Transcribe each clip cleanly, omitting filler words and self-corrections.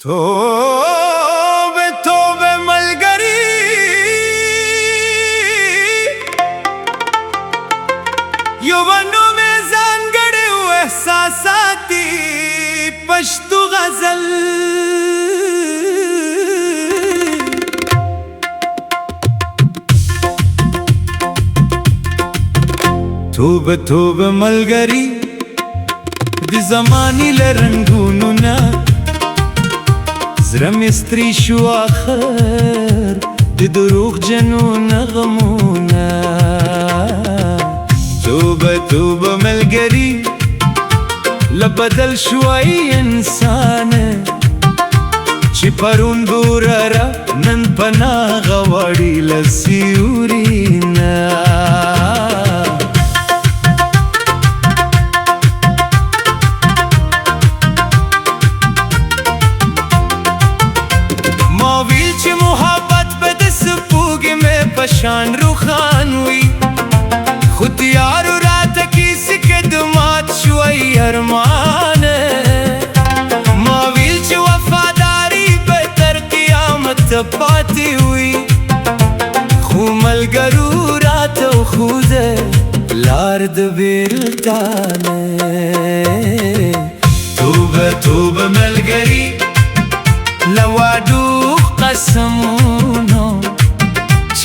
توبه توبه ملګری یو بنو مې ځانګړی و احساساتي پښتو غزل توبه توبه ملګری د زمانې له رنګونو نه زړه مې ستړی شو آخر د دروغجنو نغمونه توبه توبه ملګري له بدل شوی انسان چې پرون بوره را نن پناه غواړي له سیوري نه شان روخان وی خود یارو رات کسی که دمات شوی ارمان ما ویل چه وفاداری بهتر قیامت پاتی وی خو ملګرو راته خوده لار د بیلتانه توبه توبه ملګری لوادو قسمونو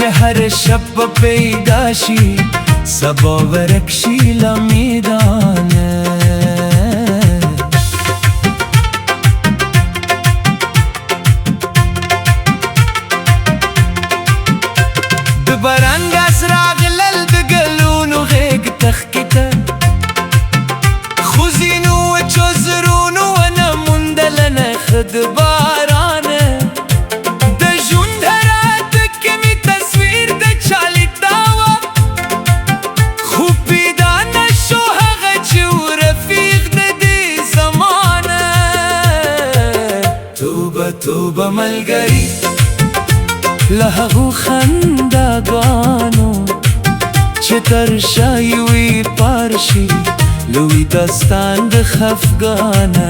چې هر شب پیدا شي سبا ورک شي له میدانه د باران ګاس راغلل د ګلونو غېږ تښکېده خو ځینو وچو زړونو ونه موندله نښه د بارانه توبه ملګری له هغو خنداګانو چې تر شای وي پار شي لوی داستان د خفګانه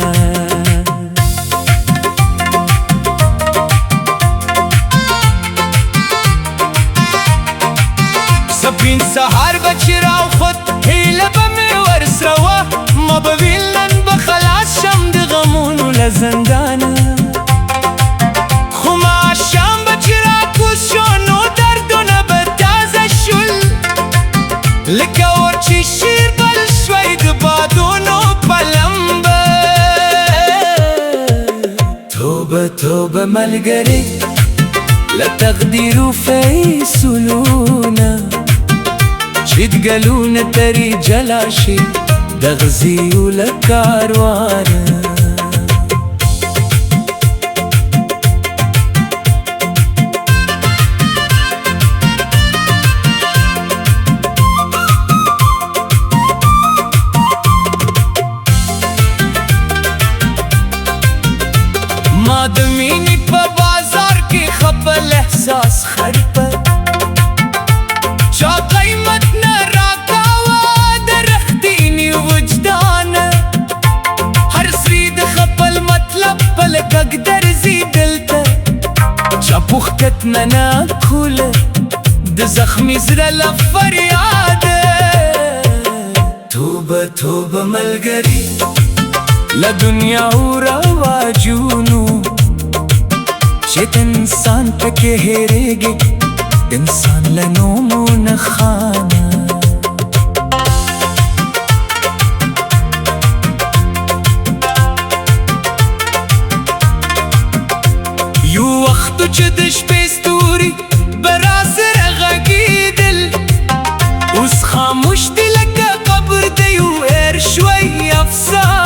سپین سهار به چې راوخوت هیله به مې ورسره وه ما به ویل نن به خلاص شم د غمونو له زندانه لکه اور چې شیر بل شوی د بادونو په لمبه توبه توبه ملګری له تقدیرو فیصلونه چې د ګلونه ترې جلا شي د غزیو له کاروانه ما د مینې په بازار کې خپل احساس خرپه چا قیمت نه راکاوه د رښتیني وجدانه هر سری د خپل مطلب په لږ درځي دلته چا پوښتت نه نه کوله د زخمي زړه له فریاده توبه توبه ملګري له دنیا او رواجونو چې د انسان پکې هېرېږي د انسان له نومو نه خانه یو وختو چې د شپې ستوري به راسره غږېدل اوس خاموش دي لکه قبر د یو هېر شوی افسانه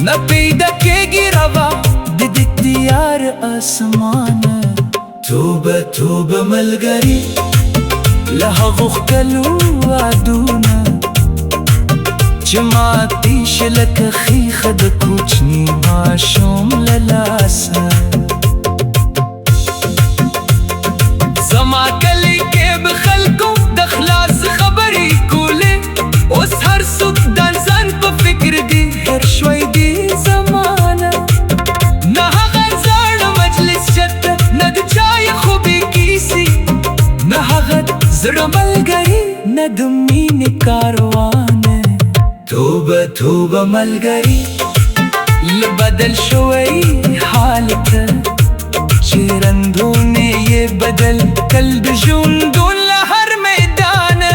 نه پیدا کېږي روا د دې تیار اسمانه توبه توبه ملګري له هغو ښکلو وعدونه چې ماتې شي لکه ښیښه د کوچني ماشوم له لاسه زما کلی کې به خلکو د خلاص خبرې کولې ندمين كاروانه. توبة توبة ملقري لبدل شوي حالته، شيرندوني يبدل قلب جندون لهر ميدانه.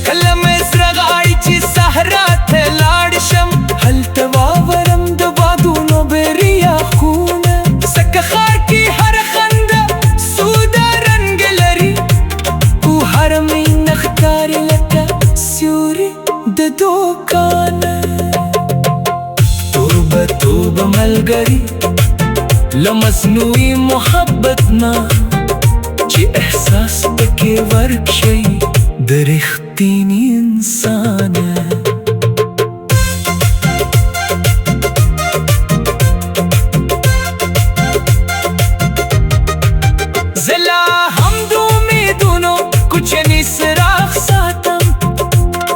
كلا مزرق عايتي سهرات العرشم، هل تواورم دبادونو بريا خونه. سكة خاركي هر خنده سودا رنگ لري، وهرمي نختاري لك سيوري ددوكانه. توبة توبة ملقري لمصنوعي محبتنا، جي احساس بكي ورك شي درختيني انسانه. زلا हम दोनों कुछ नहीं सराख सातम,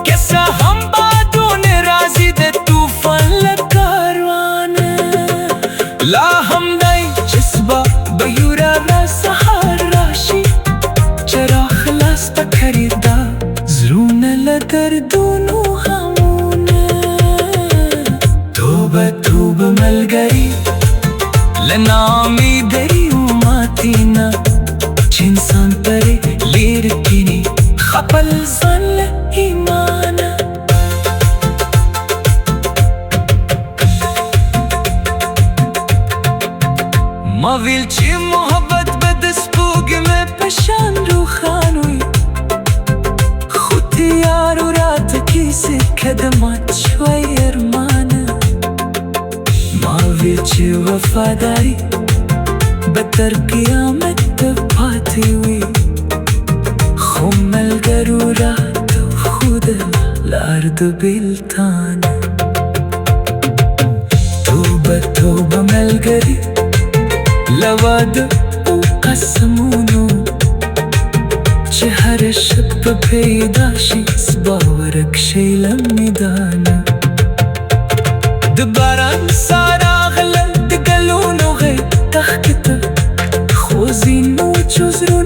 कैसा हम बातों ने राजी दे तूफान लकारवाने। ला हम दाई जज्बा बयूरा रा सहार राशि, चरा खलास तक खरीदा जरून लदर दोनों हमने। توبة توبة ملقري لنامي دري وماتينا، جنسان بري ليركيني خبل زن لإيمانا. ما ويلچي محبت بدس بوگ में पशान रूखानुई، खुद यार रात की से खदमत شوي ارمانا. ما ويلچي वफादारी बतर قیامت پاتی हुई، خمل قرورات خود الأرض بلتانا. توبة توبة ملقري لواد وقسمونو، جهر الشب بيداشي صباورك شي لميدانا. دباران سارا غلط قالونو غير تخكته، خوزينو جزرو